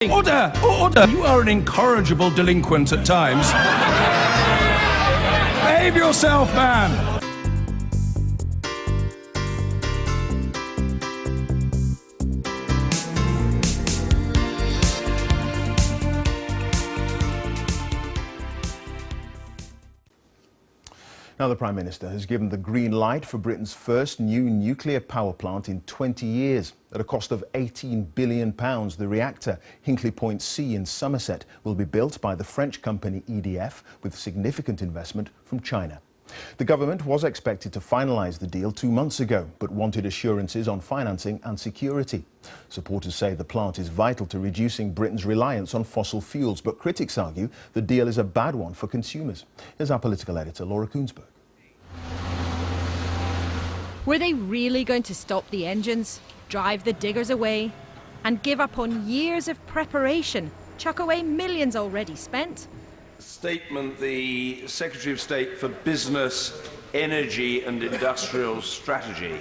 Order! Order! You are an incorrigible delinquent at times. Behave yourself, man! Now the Prime Minister has given the green light for Britain's first new nuclear power plant in 20 years. At a cost of £18 billion, the reactor Hinkley Point C in Somerset will be built by the French company EDF with significant investment from China. The government was expected to finalise the deal 2 months ago, but wanted assurances on financing and security. Supporters say the plant is vital to reducing Britain's reliance on fossil fuels, but critics argue the deal is a bad one for consumers. Here's our political editor, Laura Koonsberg. Were they really going to stop the engines, drive the diggers away, and give up on years of preparation, chuck away millions already spent? Statement, the Secretary of State for Business, Energy and Industrial Strategy.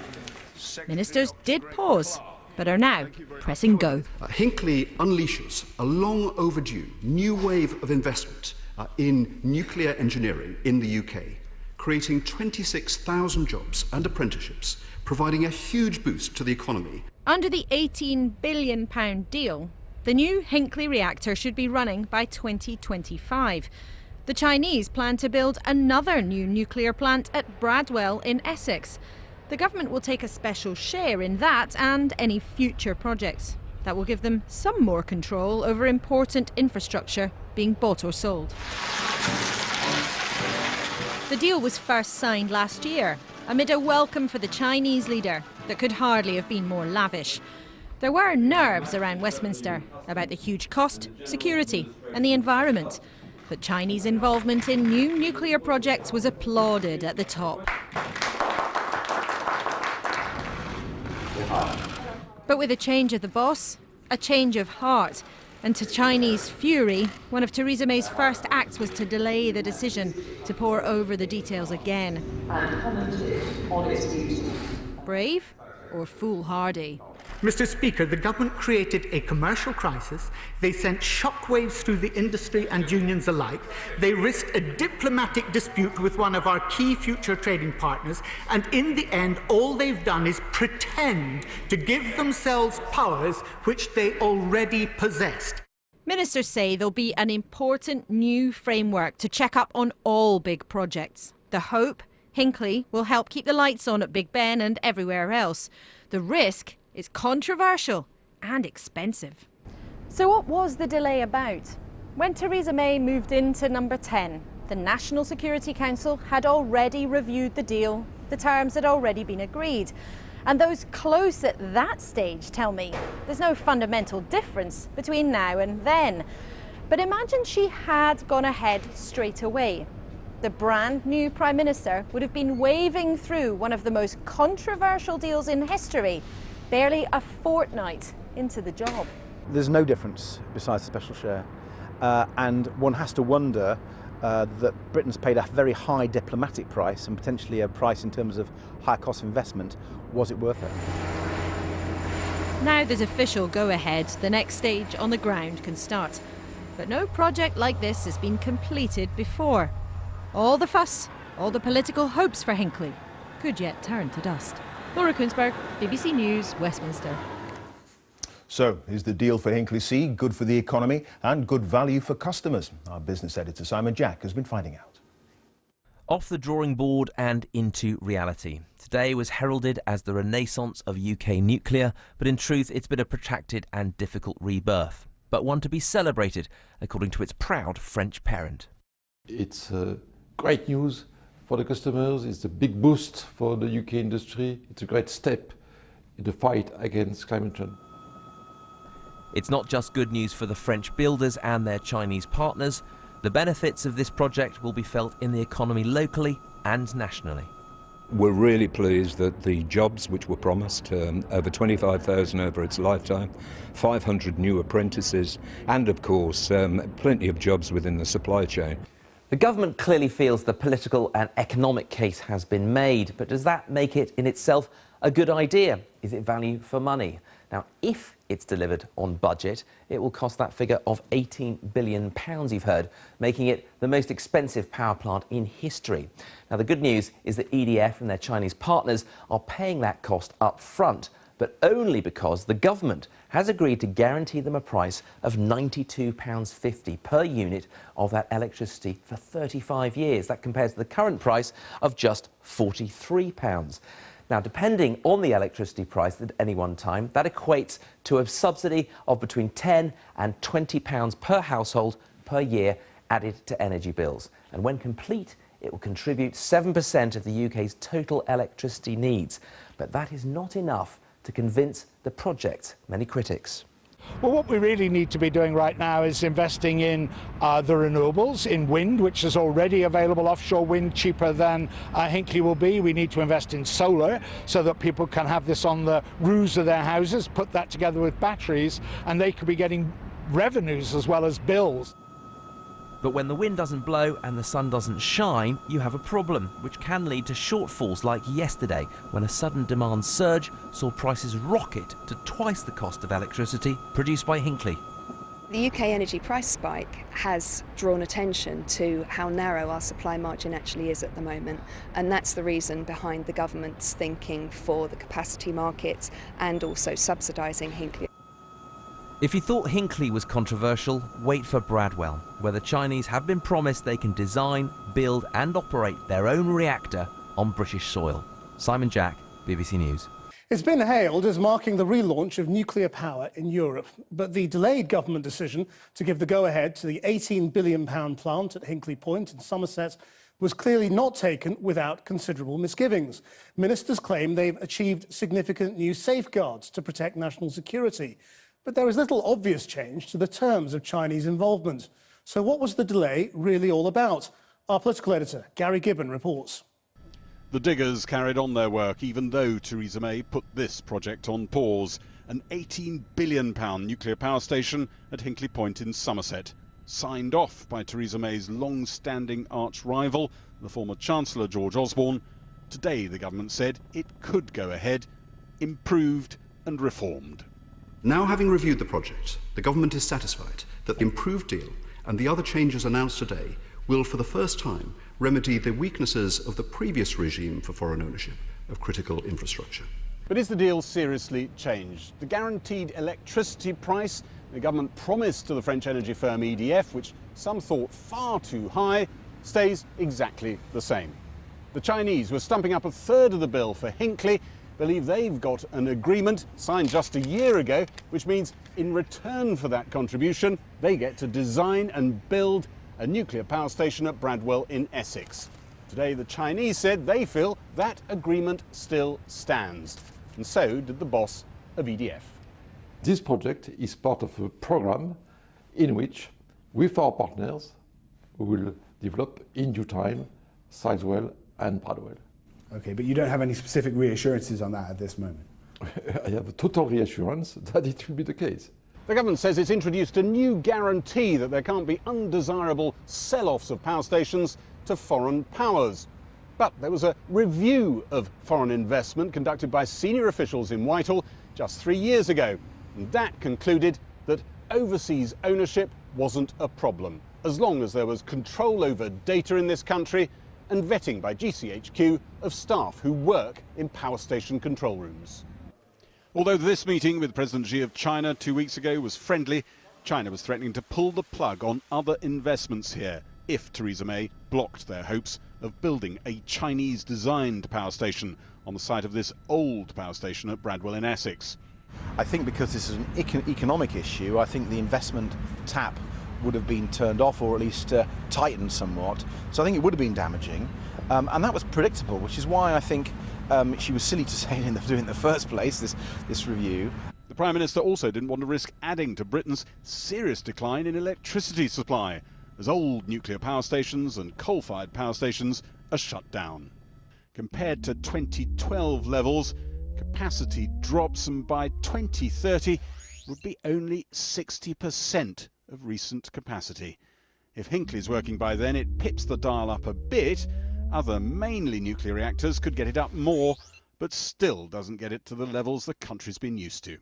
Ministers did pause, but are now pressing go. Hinkley unleashes a long overdue new wave of investment in nuclear engineering in the UK, creating 26,000 jobs and apprenticeships, providing a huge boost to the economy. Under the £18 billion deal, the new Hinkley reactor should be running by 2025. The Chinese plan to build another new nuclear plant at Bradwell in Essex. The government will take a special share in that and any future projects. That will give them some more control over important infrastructure being bought or sold. The deal was first signed last year, amid a welcome for the Chinese leader that could hardly have been more lavish. There were nerves around Westminster about the huge cost, security and the environment. But Chinese involvement in new nuclear projects was applauded at the top. But with a change of the boss, a change of heart. And to Chinese fury, one of Theresa May's first acts was to delay the decision, to pore over the details again. And commented on its beauty. Brave or foolhardy? Mr. Speaker, the government created a commercial crisis. They sent shockwaves through the industry and unions alike. They risked a diplomatic dispute with one of our key future trading partners. And in the end, all they've done is pretend to give themselves powers which they already possessed. Ministers say there'll be an important new framework to check up on all big projects. The hope, Hinkley will help keep the lights on at Big Ben and everywhere else. The risk is controversial and expensive. So what was the delay about? When Theresa May moved into number 10, the National Security Council had already reviewed the deal. The terms had already been agreed. And those close at that stage tell me there's no fundamental difference between now and then. But imagine she had gone ahead straight away. The brand new Prime Minister would have been waving through one of the most controversial deals in history, barely a fortnight into the job. There's no difference besides the special share, and one has to wonder that Britain's paid a very high diplomatic price and potentially a price in terms of high cost of investment. Was it worth it? Now there's official go-ahead, the next stage on the ground can start. But no project like this has been completed before. All the fuss, all the political hopes for Hinkley could yet turn to dust. Laura Koonsberg, BBC News, Westminster. So, is the deal for Hinkley C good for the economy and good value for customers? Our business editor Simon Jack has been finding out. Off the drawing board and into reality. Today was heralded as the renaissance of UK nuclear, but in truth it's been a protracted and difficult rebirth, but one to be celebrated, according to its proud French parent. It's great news for the customers, it's a big boost for the UK industry, it's a great step in the fight against climate change. It's not just good news for the French builders and their Chinese partners. The benefits of this project will be felt in the economy locally and nationally. We're really pleased that the jobs which were promised, over 25,000 over its lifetime, 500 new apprentices, and of course plenty of jobs within the supply chain. The government clearly feels the political and economic case has been made, but does that make it in itself a good idea? Is it value for money? Now, if it's delivered on budget. It will cost that figure of £18 billion, you've heard, making it the most expensive power plant in history. Now, the good news is that EDF and their Chinese partners are paying that cost up front, but only because the government has agreed to guarantee them a price of £92.50 per unit of that electricity for 35 years. That compares to the current price of just £43. Now, depending on the electricity price at any one time, that equates to a subsidy of between £10 and £20 per household per year added to energy bills. And when complete, it will contribute 7% of the UK's total electricity needs. But that is not enough to convince the project's many critics. Well, what we really need to be doing right now is investing in the renewables, in wind, which is already available, offshore wind, cheaper than Hinkley will be. We need to invest in solar so that people can have this on the roofs of their houses, put that together with batteries, and they could be getting revenues as well as bills. But when the wind doesn't blow and the sun doesn't shine, you have a problem, which can lead to shortfalls like yesterday, when a sudden demand surge saw prices rocket to twice the cost of electricity produced by Hinkley. The UK energy price spike has drawn attention to how narrow our supply margin actually is at the moment, and that's the reason behind the government's thinking for the capacity market and also subsidising Hinkley. If you thought Hinkley was controversial, wait for Bradwell, where the Chinese have been promised they can design, build and operate their own reactor on British soil. Simon Jack, BBC News. It's been hailed as marking the relaunch of nuclear power in Europe, but the delayed government decision to give the go-ahead to the £18 billion plant at Hinkley Point in Somerset was clearly not taken without considerable misgivings. Ministers claim they've achieved significant new safeguards to protect national security. But there is little obvious change to the terms of Chinese involvement. So what was the delay really all about? Our political editor, Gary Gibbon, reports. The diggers carried on their work even though Theresa May put this project on pause. An £18 billion nuclear power station at Hinkley Point in Somerset. Signed off by Theresa May's long-standing arch-rival, the former Chancellor George Osborne. Today the government said it could go ahead, improved and reformed. Now, having reviewed the project, the government is satisfied that the improved deal and the other changes announced today will, for the first time, remedy the weaknesses of the previous regime for foreign ownership of critical infrastructure. But is the deal seriously changed? The guaranteed electricity price the government promised to the French energy firm EDF, which some thought far too high, stays exactly the same. The Chinese were stumping up a third of the bill for Hinkley, believe they've got an agreement signed just a year ago, which means in return for that contribution, they get to design and build a nuclear power station at Bradwell in Essex. Today, the Chinese said they feel that agreement still stands, and so did the boss of EDF. This project is part of a program in which, with our partners, we will develop in due time Sizewell and Bradwell. Okay, but you don't have any specific reassurances on that at this moment? I have a total reassurance that it will be the case. The government says it's introduced a new guarantee that there can't be undesirable sell-offs of power stations to foreign powers. But there was a review of foreign investment conducted by senior officials in Whitehall just 3 years ago. And that concluded that overseas ownership wasn't a problem, as long as there was control over data in this country and vetting by GCHQ of staff who work in power station control rooms. Although this meeting with President Xi of China 2 weeks ago was friendly, China was threatening to pull the plug on other investments here if Theresa May blocked their hopes of building a Chinese-designed power station on the site of this old power station at Bradwell in Essex. I think because this is an economic issue, I think the investment tap would have been turned off or at least tightened somewhat. So I think it would have been damaging. And that was predictable, which is why I think she was silly to say it in the first place, this review. The Prime Minister also didn't want to risk adding to Britain's serious decline in electricity supply, as old nuclear power stations and coal-fired power stations are shut down. Compared to 2012 levels, capacity drops, and by 2030 would be only 60% of recent capacity. If Hinkley's working by then, it pips the dial up a bit. Other mainly nuclear reactors could get it up more, but still doesn't get it to the levels the country's been used to.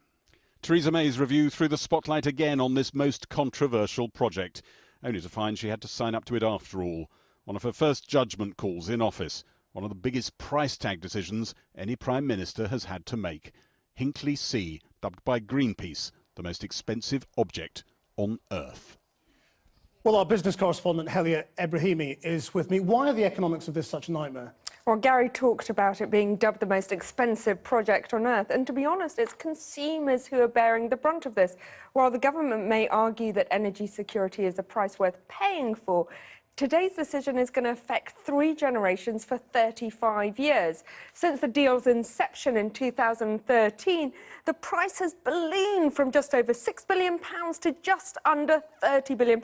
Theresa May's review threw the spotlight again on this most controversial project, only to find she had to sign up to it after all. One of her first judgment calls in office, one of the biggest price tag decisions any Prime Minister has had to make. Hinkley C, dubbed by Greenpeace the most expensive object on Earth. Well, our business correspondent, Helia Ebrahimi, is with me. Why are the economics of this such a nightmare? Well, Gary talked about it being dubbed the most expensive project on Earth. And to be honest, it's consumers who are bearing the brunt of this. While the government may argue that energy security is a price worth paying for, today's decision is going to affect 3 generations for 35 years. Since the deal's inception in 2013, the price has ballooned from just over £6 billion to just under £30 billion.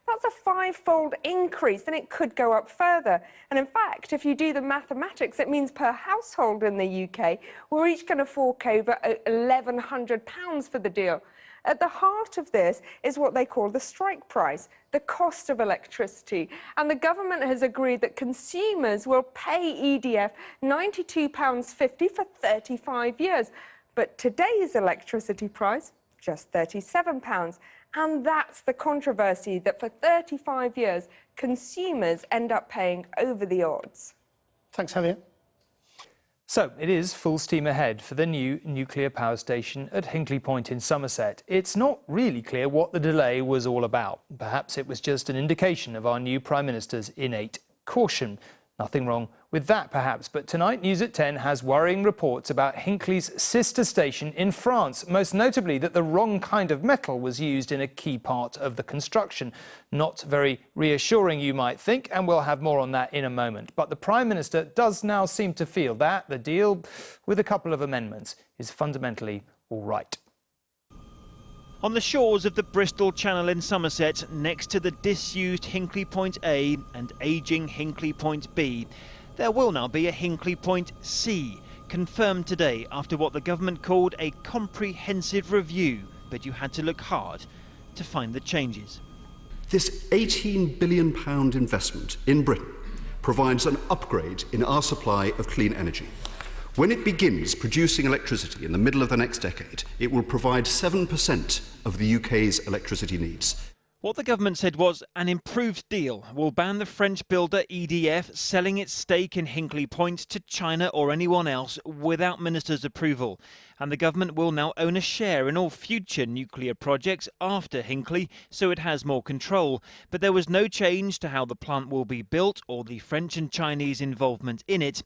That's a 5-fold increase, and it could go up further. And in fact, if you do the mathematics, it means per household in the UK, we're each going to fork over £1,100 for the deal. At the heart of this is what they call the strike price, the cost of electricity. And the government has agreed that consumers will pay EDF £92.50 for 35 years. But today's electricity price, just £37. And that's the controversy, that for 35 years, consumers end up paying over the odds. Thanks, Helia. So it is full steam ahead for the new nuclear power station at Hinkley Point in Somerset. It's not really clear what the delay was all about. Perhaps it was just an indication of our new Prime Minister's innate caution. Nothing wrong with that, perhaps. But tonight, News at 10 has worrying reports about Hinkley's sister station in France, most notably that the wrong kind of metal was used in a key part of the construction. Not very reassuring, you might think, and we'll have more on that in a moment. But the Prime Minister does now seem to feel that the deal, with a couple of amendments, is fundamentally all right. On the shores of the Bristol Channel in Somerset, next to the disused Hinkley Point A and ageing Hinkley Point B, there will now be a Hinkley Point C, confirmed today after what the government called a comprehensive review, but you had to look hard to find the changes. This £18 billion investment in Britain provides an upgrade in our supply of clean energy. When it begins producing electricity in the middle of the next decade, it will provide 7% of the UK's electricity needs. What the government said was an improved deal will ban the French builder EDF selling its stake in Hinkley Point to China or anyone else without ministers' approval. And the government will now own a share in all future nuclear projects after Hinkley, so it has more control. But there was no change to how the plant will be built or the French and Chinese involvement in it.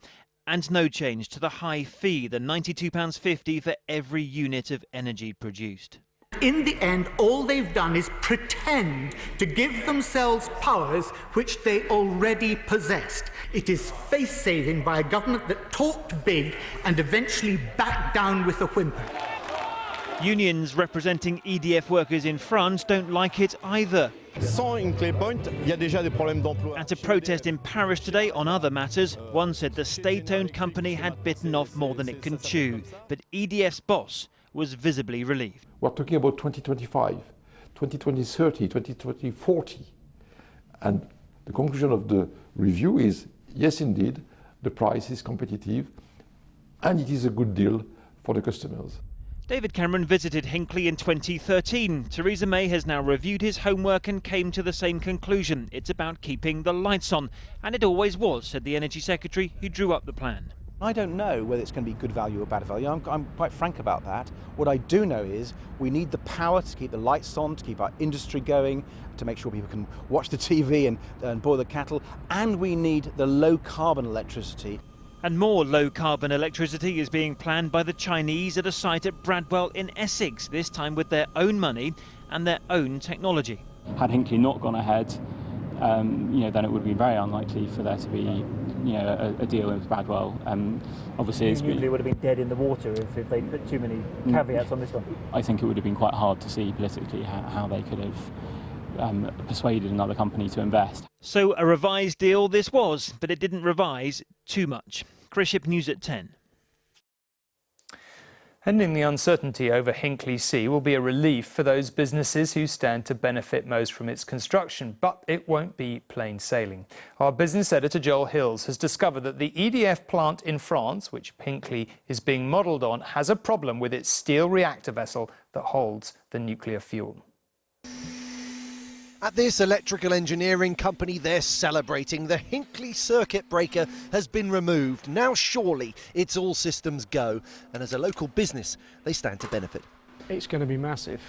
And no change to the high fee, the £92.50 for every unit of energy produced. In the end, all they've done is pretend to give themselves powers which they already possessed. It is face-saving by a government that talked big and eventually backed down with a whimper. Unions representing EDF workers in France don't like it either. At a protest in Paris today on other matters, one said the state-owned company had bitten off more than it can chew, but EDF's boss was visibly relieved. We're talking about 2025, 2030, 2040. And the conclusion of the review is, yes, indeed, the price is competitive and it is a good deal for the customers. David Cameron visited Hinkley in 2013. Theresa May has now reviewed his homework and came to the same conclusion. It's about keeping the lights on. And it always was, said the Energy Secretary, who drew up the plan. I don't know whether it's going to be good value or bad value. I'm quite frank about that. What I do know is we need the power to keep the lights on, to keep our industry going, to make sure people can watch the TV and boil the kettle. And we need the low-carbon electricity. And more low-carbon electricity is being planned by the Chinese at a site at Bradwell in Essex, this time with their own money and their own technology. Had Hinkley not gone ahead, then it would be very unlikely for there to be, a deal with Bradwell. Obviously, nuclear would have been dead in the water if they put too many caveats on this one. I think it would have been quite hard to see politically how they could have persuaded another company to invest. So a revised deal this was, but it didn't revise too much. Chris Ship, News at 10. Ending the uncertainty over Hinkley C will be a relief for those businesses who stand to benefit most from its construction, but it won't be plain sailing. Our business editor Joel Hills has discovered that the EDF plant in France, which Hinkley is being modelled on, has a problem with its steel reactor vessel that holds the nuclear fuel. At this electrical engineering company, they're celebrating. The Hinkley circuit breaker has been removed. Now surely it's all systems go. And as a local business, they stand to benefit. It's going to be massive.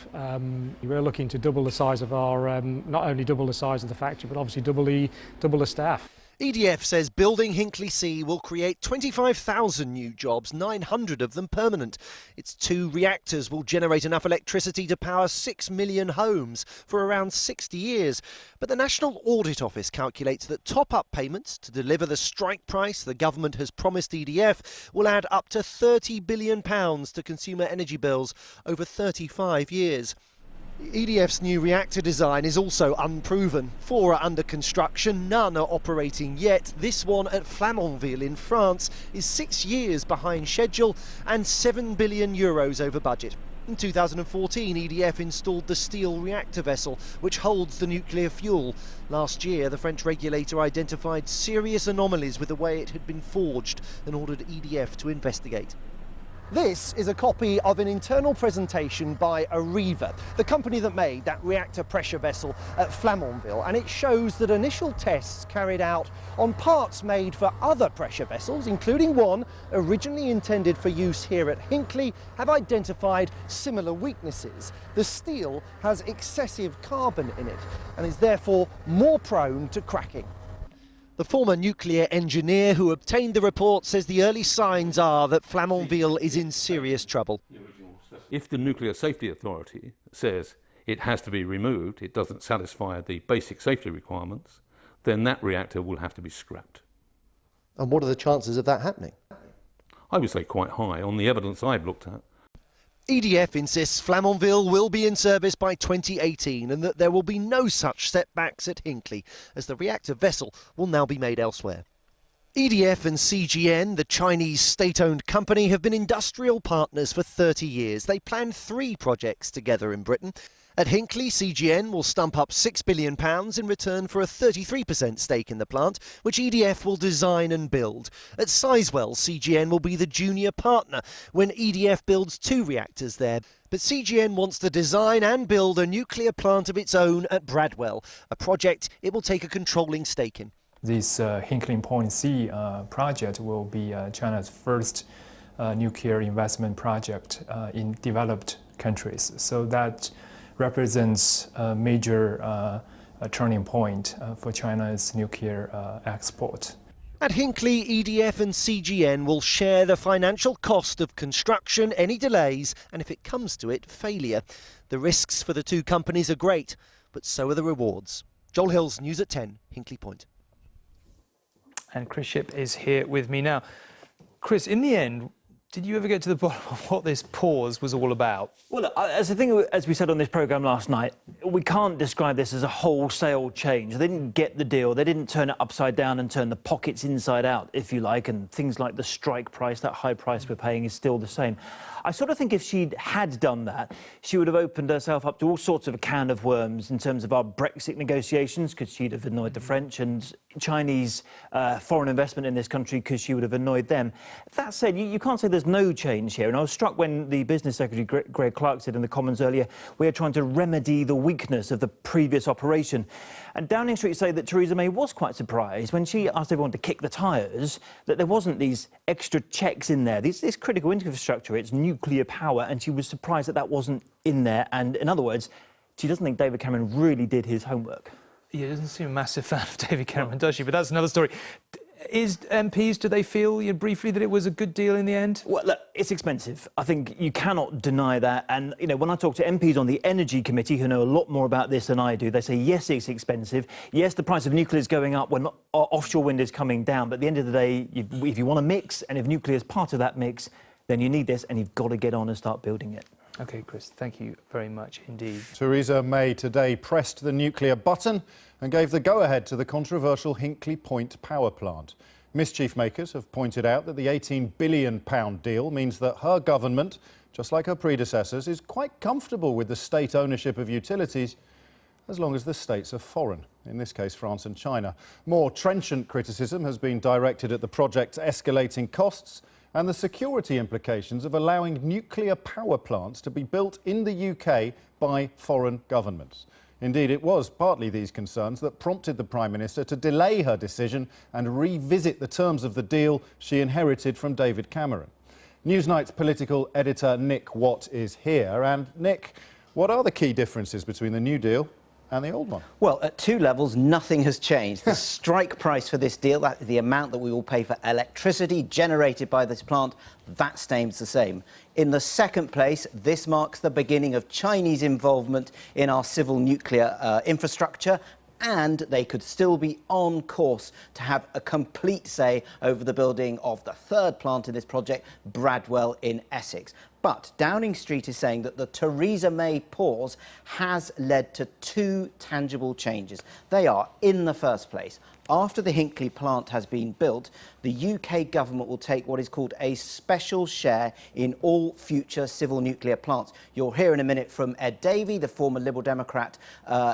We're looking to double the size of our, not only double the size of the factory, but obviously double the staff. EDF says building Hinkley C will create 25,000 new jobs, 900 of them permanent. Its 2 reactors will generate enough electricity to power 6 million homes for around 60 years. But the National Audit Office calculates that top-up payments to deliver the strike price the government has promised EDF will add up to £30 billion to consumer energy bills over 35 years. EDF's new reactor design is also unproven. 4 are under construction, none are operating yet. This one at Flamanville in France is 6 years behind schedule and €7 billion over budget. In 2014, EDF installed the steel reactor vessel, which holds the nuclear fuel. Last year, the French regulator identified serious anomalies with the way it had been forged and ordered EDF to investigate. This is a copy of an internal presentation by Areva, the company that made that reactor pressure vessel at Flamanville, and it shows that initial tests carried out on parts made for other pressure vessels, including one originally intended for use here at Hinkley, have identified similar weaknesses. The steel has excessive carbon in it and is therefore more prone to cracking. The former nuclear engineer who obtained the report says the early signs are that Flamanville is in serious trouble. If the Nuclear Safety Authority says it has to be removed, it doesn't satisfy the basic safety requirements, then that reactor will have to be scrapped. And what are the chances of that happening? I would say quite high on the evidence I've looked at. EDF insists Flamanville will be in service by 2018 and that there will be no such setbacks at Hinkley, as the reactor vessel will now be made elsewhere. EDF and CGN, the Chinese state-owned company, have been industrial partners for 30 years. They plan 3 projects together in Britain. At Hinkley, CGN will stump up £6 billion in return for a 33% stake in the plant, which EDF will design and build. At Sizewell, CGN will be the junior partner when EDF builds 2 reactors there. But CGN wants to design and build a nuclear plant of its own at Bradwell, a project it will take a controlling stake in. This Hinkley Point C project will be China's first nuclear investment project in developed countries. So that represents a major turning point for China's nuclear export. At Hinkley, EDF and CGN will share the financial cost of construction, any delays, and if it comes to it, failure. The risks for the 2 companies are great, but so are the rewards. Joel Hills, News at 10, Hinkley Point. And Chris Shipp is here with me now. Chris, in the end, did you ever get to the bottom of what this pause was all about? Well, look, as the thing, as we said on this programme last night, we can't describe this as a wholesale change. They didn't get the deal. They didn't turn it upside down and turn the pockets inside out, if you like, and things like the strike price, that high price we're paying, is still the same. I sort of think if she had done that, she would have opened herself up to all sorts of a can of worms in terms of our Brexit negotiations, because she'd have annoyed the French, and Chinese foreign investment in this country, because she would have annoyed them. That said, you can't say there's no change here. And I was struck when the Business Secretary, Greg Clark, said in the Commons earlier, we are trying to remedy the weakness of the previous operation. And Downing Street say that Theresa May was quite surprised when she asked everyone to kick the tyres, that there wasn't these extra checks in there. This critical infrastructure, it's nuclear power, and she was surprised that that wasn't in there. And in other words, she doesn't think David Cameron really did his homework. Yeah, doesn't seem a massive fan of David Cameron, does she? But that's another story. Is MPs, do they feel, briefly, that it was a good deal in the end? Well, look, it's expensive. I think you cannot deny that. And, when I talk to MPs on the Energy Committee who know a lot more about this than I do, they say, yes, it's expensive. Yes, the price of nuclear is going up when offshore wind is coming down. But at the end of the day, if you want to mix, and if nuclear is part of that mix, then you need this, and you've got to get on and start building it. OK, Chris, thank you very much indeed. Theresa May today pressed the nuclear button and gave the go-ahead to the controversial Hinkley Point power plant. Mischief makers have pointed out that the £18 billion deal means that her government, just like her predecessors, is quite comfortable with the state ownership of utilities as long as the states are foreign, in this case France and China. More trenchant criticism has been directed at the project's escalating costs and the security implications of allowing nuclear power plants to be built in the UK by foreign governments. Indeed, it was partly these concerns that prompted the Prime Minister to delay her decision and revisit the terms of the deal she inherited from David Cameron. Newsnight's political editor Nick Watt is here. And Nick, what are the key differences between the new deal and the old one? Well, at two levels, nothing has changed. The strike price for this deal, that is the amount that we will pay for electricity generated by this plant, that stays the same. In the second place, this marks the beginning of Chinese involvement in our civil nuclear infrastructure, and they could still be on course to have a complete say over the building of the third plant in this project, Bradwell in Essex. But Downing Street is saying that the Theresa May pause has led to two tangible changes. They are, in the first place, after the Hinkley plant has been built, the UK government will take what is called a special share in all future civil nuclear plants. You'll hear in a minute from Ed Davey, the former Liberal Democrat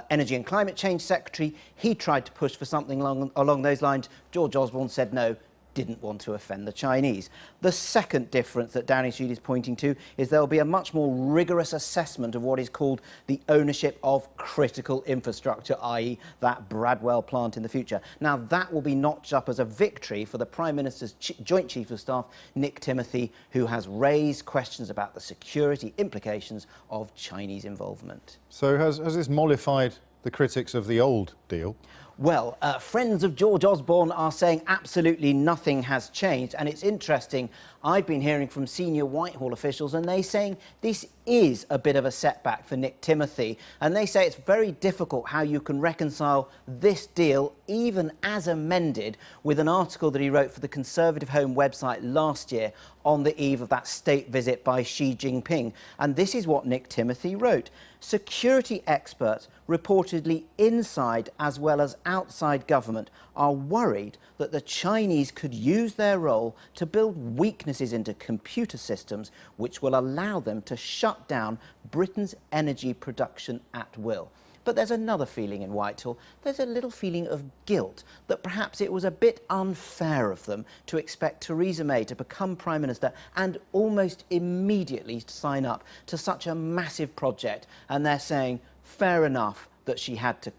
Energy and Climate Change Secretary. He tried to push for something along those lines. George Osborne said no. Didn't want to offend the Chinese. The second difference that Downing Street is pointing to is there will be a much more rigorous assessment of what is called the ownership of critical infrastructure, i.e. that Bradwell plant in the future. Now, that will be notched up as a victory for the Prime Minister's Joint Chief of Staff, Nick Timothy, who has raised questions about the security implications of Chinese involvement. So has this mollified the critics of the old deal? Well, friends of George Osborne are saying absolutely nothing has changed. And it's interesting, I've been hearing from senior Whitehall officials and they're saying this is a bit of a setback for Nick Timothy. And they say it's very difficult how you can reconcile this deal, even as amended, with an article that he wrote for the Conservative Home website last year on the eve of that state visit by Xi Jinping. And this is what Nick Timothy wrote. Security experts, reportedly inside as well as outside government, are worried that the Chinese could use their role to build weaknesses into computer systems which will allow them to shut down Britain's energy production at will. But there's another feeling in Whitehall. There's a little feeling of guilt that perhaps it was a bit unfair of them to expect Theresa May to become Prime Minister and almost immediately sign up to such a massive project. And they're saying, fair enough that she had to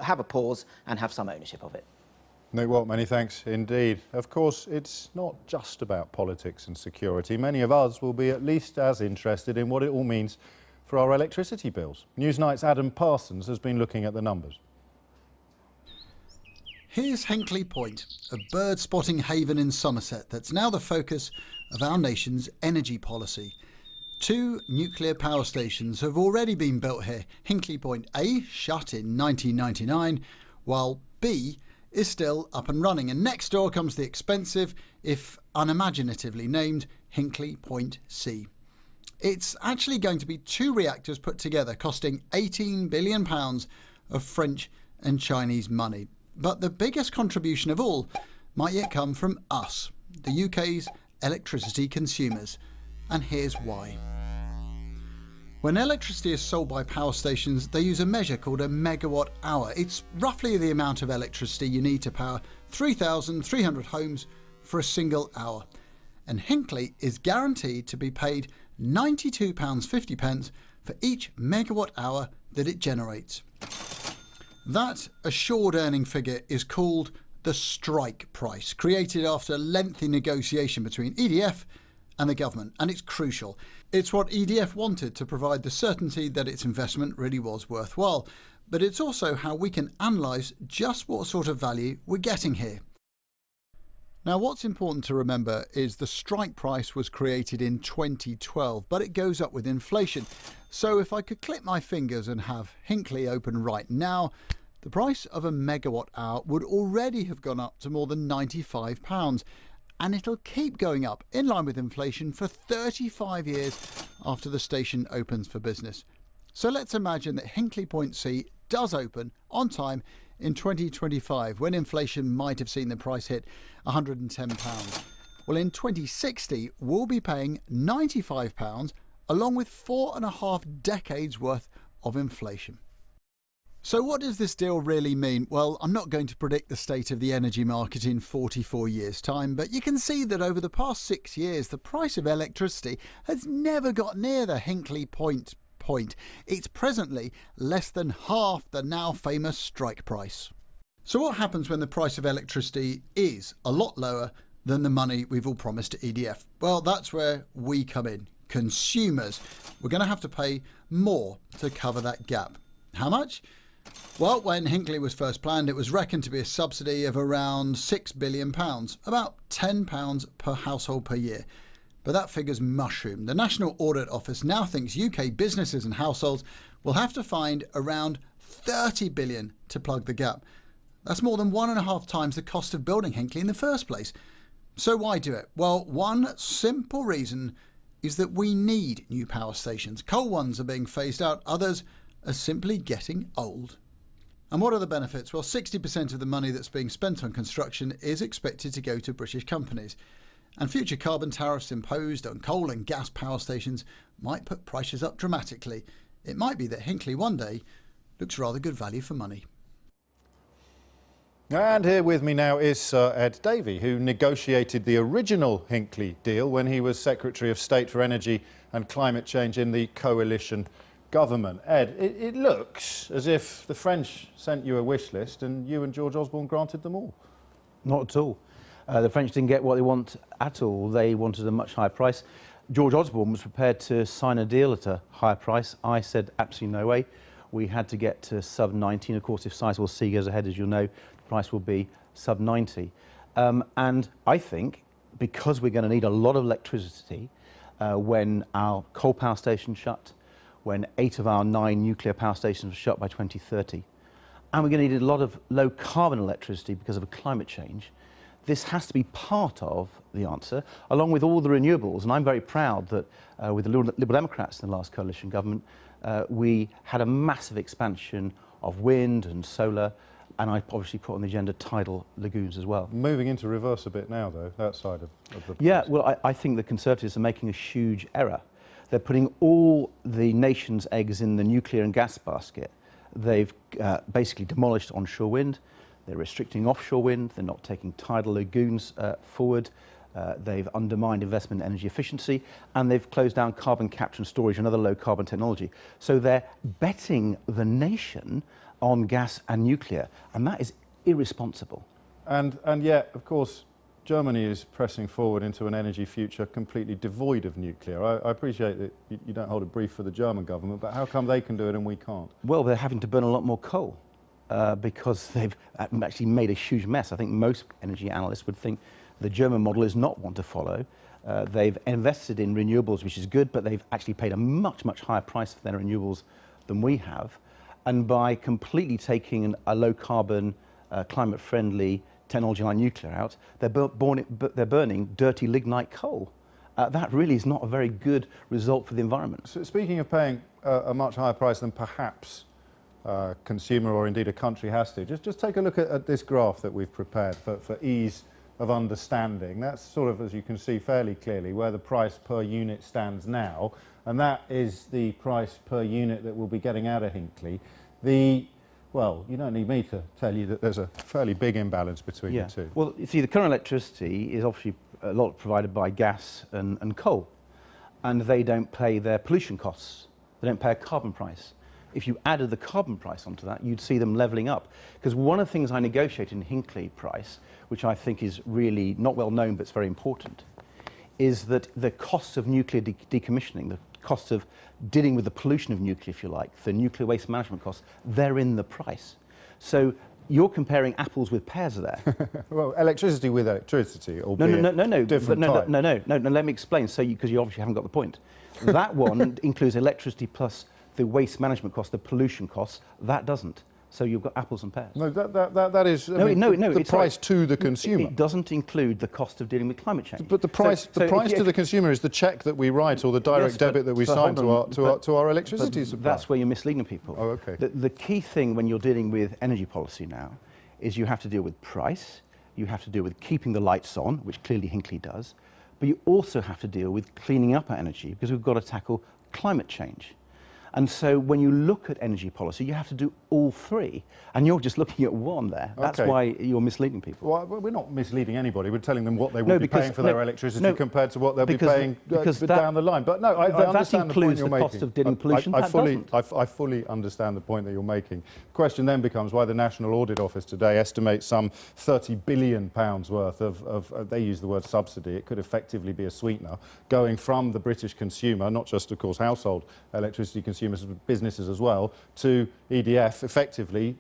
have a pause and have some ownership of it. Nick Watt, many thanks indeed. Of course, it's not just about politics and security. Many of us will be at least as interested in what it all means for our electricity bills. Newsnight's Adam Parsons has been looking at the numbers. Here's Hinkley Point, a bird-spotting haven in Somerset that's now the focus of our nation's energy policy. 2 nuclear power stations have already been built here. Hinkley Point A shut in 1999, while B is still up and running. And next door comes the expensive, if unimaginatively named, Hinkley Point C. It's actually going to be 2 reactors put together, costing £18 billion of French and Chinese money. But the biggest contribution of all might yet come from us, the UK's electricity consumers. And here's why. When electricity is sold by power stations, they use a measure called a megawatt hour. It's roughly the amount of electricity you need to power 3,300 homes for a single hour. And Hinkley is guaranteed to be paid £92.50 for each megawatt hour that it generates. That assured earning figure is called the strike price, created after lengthy negotiation between EDF and the government, and it's crucial. It's what EDF wanted to provide the certainty that its investment really was worthwhile, but it's also how we can analyse just what sort of value we're getting here. Now, what's important to remember is the strike price was created in 2012, but it goes up with inflation. So if I could click my fingers and have Hinkley open right now, the price of a megawatt hour would already have gone up to more than £95. And it'll keep going up in line with inflation for 35 years after the station opens for business. So let's imagine that Hinkley Point C does open on time in 2025, when inflation might have seen the price hit £110. Well, in 2060, we'll be paying £95 along with 4.5 decades worth of inflation. So what does this deal really mean? Well, I'm not going to predict the state of the energy market in 44 years' time, but you can see that over the past 6 years, the price of electricity has never got near the Hinkley Point. It's presently less than half the now famous strike price. So what happens when the price of electricity is a lot lower than the money we've all promised to EDF? Well, that's where we come in. Consumers, we're going to have to pay more to cover that gap. How much? Well, when Hinkley was first planned, it was reckoned to be a subsidy of around £6 billion, about £10 per household per year. But that figure's mushroomed. The National Audit Office now thinks UK businesses and households will have to find around £30 billion to plug the gap. That's more than 1.5 times the cost of building Hinkley in the first place. So why do it? Well, one simple reason is that we need new power stations. Coal ones are being phased out, others are simply getting old. And what are the benefits? Well, 60% of the money that's being spent on construction is expected to go to British companies. And future carbon tariffs imposed on coal and gas power stations might put prices up dramatically. It might be that Hinkley one day looks rather good value for money. And here with me now is Sir Ed Davey, who negotiated the original Hinkley deal when he was Secretary of State for Energy and Climate Change in the coalition government. Ed, it looks as if the French sent you a wish list and you and George Osborne granted them all. Not at all. The French didn't get what they want at all. They wanted a much higher price. George Osborne was prepared to sign a deal at a higher price. I said absolutely no way. We had to get to sub 90. And of course, if Sizewell C goes ahead, as you'll know, the price will be sub 90. And I think because we're going to need a lot of electricity when our coal power stations shut, when 8 of our 9 nuclear power stations are shut by 2030, and we're going to need a lot of low carbon electricity because of climate change, this has to be part of the answer, along with all the renewables. And I'm very proud that with the Liberal Democrats in the last coalition government, we had a massive expansion of wind and solar, and I obviously put on the agenda tidal lagoons as well. Moving into reverse a bit now, though, that side of the... Yeah, well, I think the Conservatives are making a huge error. They're putting all the nation's eggs in the nuclear and gas basket. They've basically demolished onshore wind. They're restricting offshore wind. They're not taking tidal lagoons forward. They've undermined investment in energy efficiency, and they've closed down carbon capture and storage and other low carbon technology. So they're betting the nation on gas and nuclear, and that is irresponsible. And yet, of course, Germany is pressing forward into an energy future completely devoid of nuclear. I appreciate that you don't hold a brief for the German government, but how come they can do it and we can't? Well, they're having to burn a lot more coal. Because they've actually made a huge mess. I think most energy analysts would think the German model is not one to follow. They've invested in renewables, which is good, but they've actually paid a much, much higher price for their renewables than we have. And by completely taking a low-carbon, climate-friendly technology like nuclear out, they're burning dirty lignite coal. That really is not a very good result for the environment. So speaking of paying a much higher price than perhaps consumer or indeed a country has to. Just take a look at this graph that we've prepared for ease of understanding. That's sort of, as you can see fairly clearly, where the price per unit stands now, and that is the price per unit that we'll be getting out of Hinkley. Well, you don't need me to tell you that there's a fairly big imbalance between the two. Well, you see, the current electricity is obviously a lot provided by gas and coal, and they don't pay their pollution costs. They don't pay a carbon price. If you added the carbon price onto that, you'd see them levelling up. Because one of the things I negotiated in Hinkley price, which I think is really not well known but it's very important, is that the costs of nuclear decommissioning, the costs of dealing with the pollution of nuclear, if you like, the nuclear waste management costs, they're in the price. So you're comparing apples with pears there. Well, electricity with electricity, albeit different type. No, let me explain, because you obviously haven't got the point. That one includes electricity plus the waste management cost, the pollution costs. That doesn't. So you've got apples and pears. No, that is the price to the consumer. It doesn't include the cost of dealing with climate change. But the price to the consumer is the cheque that we write or the direct debit that we sign to our electricity supply. That's where you're misleading people. Oh, okay. The key thing when you're dealing with energy policy now is you have to deal with price, you have to deal with keeping the lights on, which clearly Hinkley does, but you also have to deal with cleaning up our energy because we've got to tackle climate change. And so when you look at energy policy, you have to do all three. And you're just looking at one there. That's why you're misleading people. Well, we're not misleading anybody. We're telling them what they will be paying for their electricity compared to what they'll be paying down the line. But no, I understand the point you're making. That includes the cost of dimming pollution. I fully understand the point that you're making. The question then becomes why the National Audit Office today estimates some £30 billion worth of they use the word subsidy, it could effectively be a sweetener, going from the British consumer, not just, of course, household electricity consumers, businesses as well, to EDF, effectively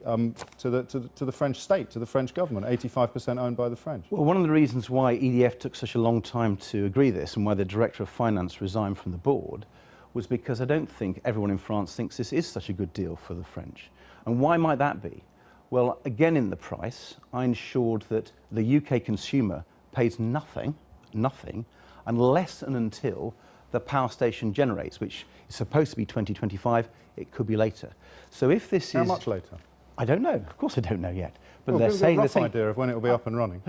to the French state, to the French government, 85% owned by the French. Well, one of the reasons why EDF took such a long time to agree this and why the Director of Finance resigned from the board was because I don't think everyone in France thinks this is such a good deal for the French. And why might that be? Well, again, in the price, I ensured that the UK consumer pays nothing unless and until the power station generates, which is supposed to be 2025, it could be later. So if this How much later? I don't know. Of course I don't know yet. But well, they're saying... a rough idea of when it will be up and running.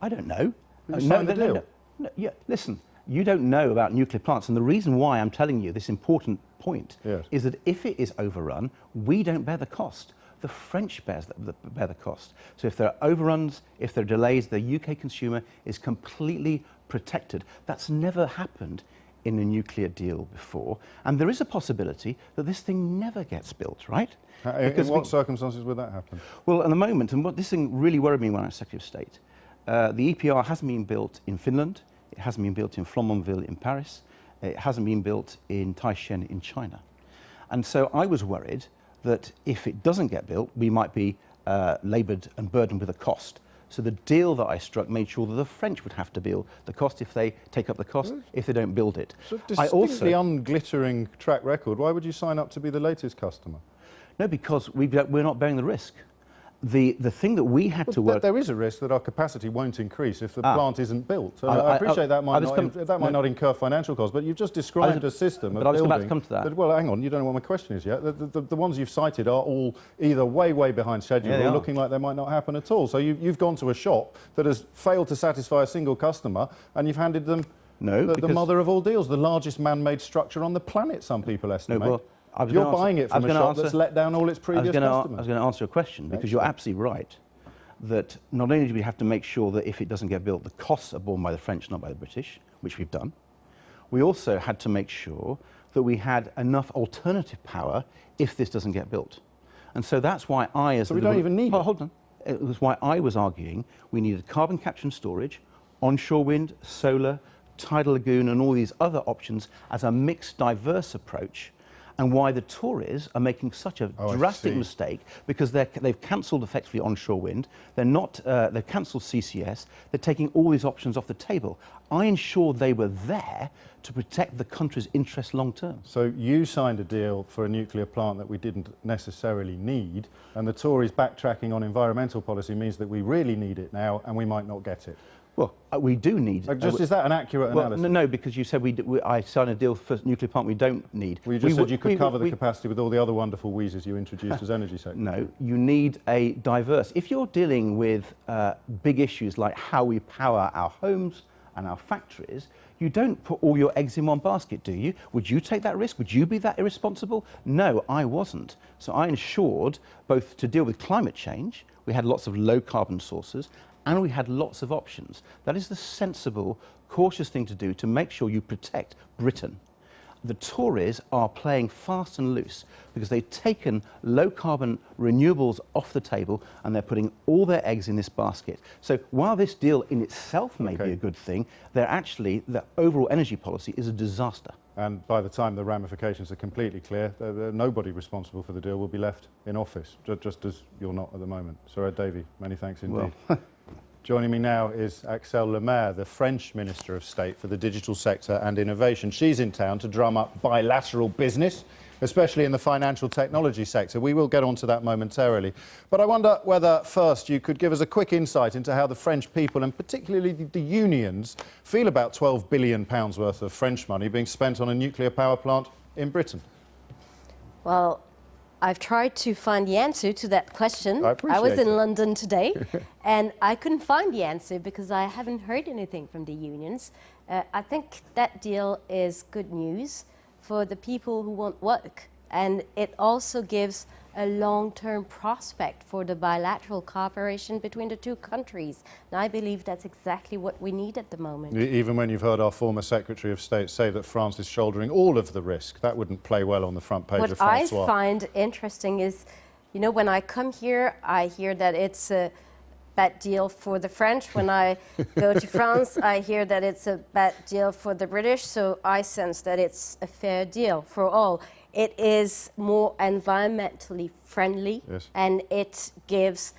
I don't know. You signed the deal. No, yeah, listen, you don't know about nuclear plants, and the reason why I'm telling you this important point is that if it is overrun, we don't bear the cost. The French bear the cost. So if there are overruns, if there are delays, the UK consumer is completely protected. That's never happened in a nuclear deal before, and there is a possibility that this thing never gets built, right? In what circumstances would that happen? Well, at the moment, and what this thing really worried me when I was Secretary of State, the EPR hasn't been built in Finland, it hasn't been built in Flamanville in Paris, it hasn't been built in Taishan in China. And so I was worried that if it doesn't get built, we might be laboured and burdened with a cost. So the deal that I struck made sure that the French would have to bill the cost if they take up the cost, if they don't build it. So distinctly unglittering track record, why would you sign up to be the latest customer? No, because we're not bearing the risk. The thing that we had to work... There is a risk that our capacity won't increase if the plant isn't built. I appreciate that might not incur financial costs, but you've just described a system of building... But I was about to come to that. Well, hang on, you don't know what my question is yet. The ones you've cited are all either way behind schedule or looking like they might not happen at all. So you've gone to a shop that has failed to satisfy a single customer and you've handed them the mother of all deals, the largest man-made structure on the planet, some people estimate. No, well, you're buying it from a shop that's let down all its previous customers. I was going to answer your question because you're absolutely right that not only do we have to make sure that if it doesn't get built, the costs are borne by the French, not by the British, which we've done. We also had to make sure that we had enough alternative power if this doesn't get built. And so that's why So we don't even need it. Hold on. It was why I was arguing we needed carbon capture and storage, onshore wind, solar, tidal lagoon, and all these other options as a mixed, diverse approach, and why the Tories are making such a drastic mistake because they've cancelled effectively onshore wind. They've cancelled CCS. They're taking all these options off the table. I ensured they were there to protect the country's interests long term. So you signed a deal for a nuclear plant that we didn't necessarily need, and the Tories backtracking on environmental policy means that we really need it now and we might not get it. Well, we do need... Is that an accurate analysis? No, because you said I signed a deal for a nuclear plant we don't need. Well, you just said you could cover the capacity with all the other wonderful wheezes you introduced as energy sector. No, you need a diverse... If you're dealing with big issues like how we power our homes and our factories, you don't put all your eggs in one basket, do you? Would you take that risk? Would you be that irresponsible? No, I wasn't. So I ensured both to deal with climate change, we had lots of low carbon sources, and we had lots of options. That is the sensible, cautious thing to do to make sure you protect Britain. The Tories are playing fast and loose because they've taken low-carbon renewables off the table and they're putting all their eggs in this basket. So while this deal in itself may be a good thing, the overall energy policy is a disaster. And by the time the ramifications are completely clear, nobody responsible for the deal will be left in office, just as you're not at the moment. Sir Ed Davey, many thanks indeed. Well. Joining me now is Axelle Lemaire, the French Minister of State for the Digital Sector and Innovation. She's in town to drum up bilateral business, especially in the financial technology sector. We will get onto that momentarily. But I wonder whether, first, you could give us a quick insight into how the French people, and particularly the unions, feel about £12 billion worth of French money being spent on a nuclear power plant in Britain. Well, I've tried to find the answer to that question. I was in it. London today, and I couldn't find the answer because I haven't heard anything from the unions. I think that deal is good news for the people who want work, and it also gives a long-term prospect for the bilateral cooperation between the two countries. And I believe that's exactly what we need at the moment. Even when you've heard our former Secretary of State say that France is shouldering all of the risk, that wouldn't play well on the front page of François. What I find interesting is, you know, when I come here, I hear that it's a bad deal for the French. When I go to France, I hear that it's a bad deal for the British. So I sense that it's a fair deal for all. It is more environmentally friendly, yes, and it gives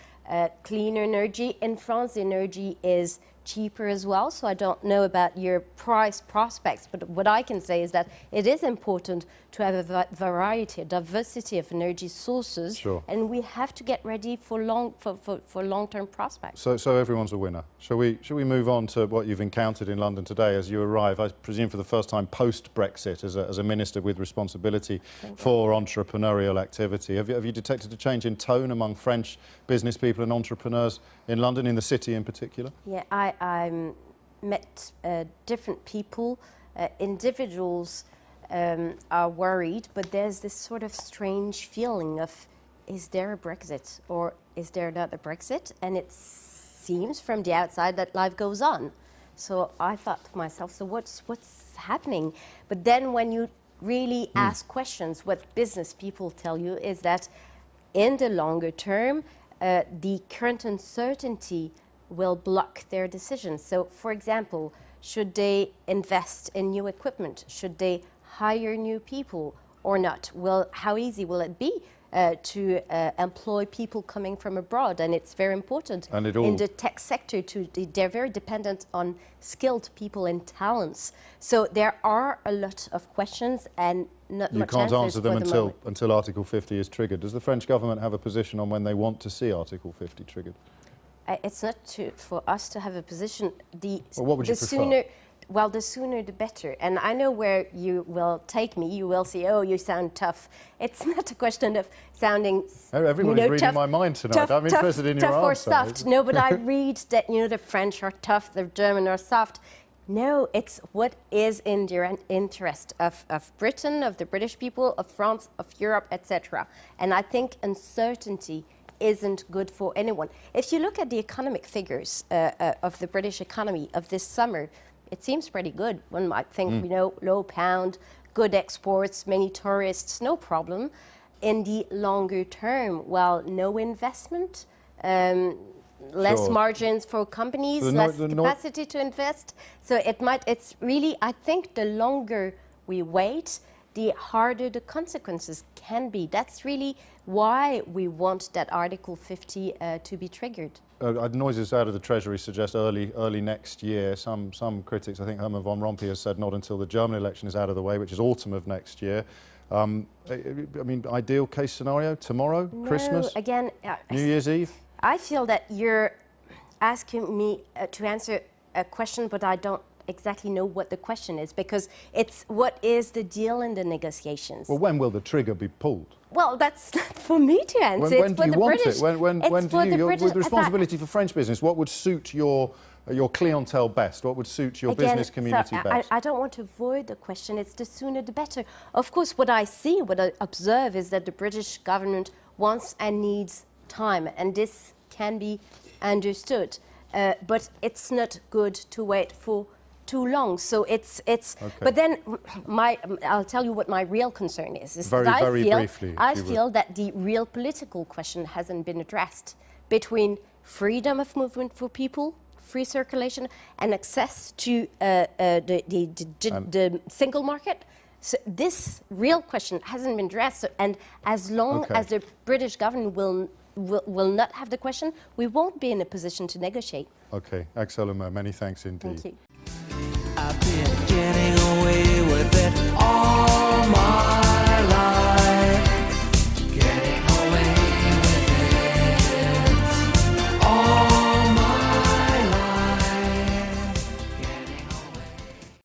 clean energy. In France, the energy is cheaper as well, so I don't know about your price prospects, but what I can say is that it is important to have a variety, a diversity of energy sources, sure, and we have to get ready for long-term prospects. So everyone's a winner. Shall we move on to what you've encountered in London today as you arrive, I presume for the first time post-Brexit as a minister with responsibility for entrepreneurial activity. Have you detected a change in tone among French business people and entrepreneurs in London, in the city in particular? Yeah, I met different people, individuals are worried, but there's this sort of strange feeling of, is there a Brexit or is there not a Brexit? And it seems from the outside that life goes on. So I thought to myself, so what's happening? But then when you really ask questions, what business people tell you is that in the longer term, the current uncertainty will block their decisions. So, for example, should they invest in new equipment? Should they hire new people or not? How easy will it be to employ people coming from abroad? And it's very important in the tech sector. They're very dependent on skilled people and talents. So there are a lot of questions and not much answers. You can't answer them until Article 50 is triggered. Does the French government have a position on when they want to see Article 50 triggered? It's not for us to have a position. Well, what would you prefer? Well, the sooner the better. And I know where you will take me. You will say, oh, you sound tough. It's not a question of sounding Everybody's reading tough, my mind tonight. I'm interested in your answer. Tough or soft. No, but I read that, the French are tough, the German are soft. No, it's what is in the interest of Britain, of the British people, of France, of Europe, etc. And I think uncertainty isn't good for anyone. If you look at the economic figures of the British economy of this summer, it seems pretty good. One might think, low pound, good exports, many tourists, no problem. In the longer term, well, no investment, less margins for companies, less capacity to invest. So it's really, I think the longer we wait, the harder the consequences can be. That's really why we want that Article 50 to be triggered. Noises out of the Treasury suggest early next year. Some critics, I think Herman von Rompuy has said not until the German election is out of the way, which is autumn of next year. I mean, ideal case scenario, tomorrow, No, Christmas, again, New Year's Eve? I feel that you're asking me to answer a question, but I don't exactly know what the question is, because it's what is the deal in the negotiations? Well, when will the trigger be pulled? Well, that's not for me to answer. When do you want it? When do you? With responsibility for French business, what would suit your clientele best? What would suit your business community best? I don't want to avoid the question. It's the sooner the better. Of course, what I see, what I observe is that the British government wants and needs time, and this can be understood. But it's not good to wait for too long. So it's okay. But then I'll tell you what my real concern is. Very briefly. I feel that the real political question hasn't been addressed between freedom of movement for people, free circulation, and access to the single market. So this real question hasn't been addressed, and as long as the British government will not have the question, we won't be in a position to negotiate. Okay, Axel, many thanks indeed. Thank you.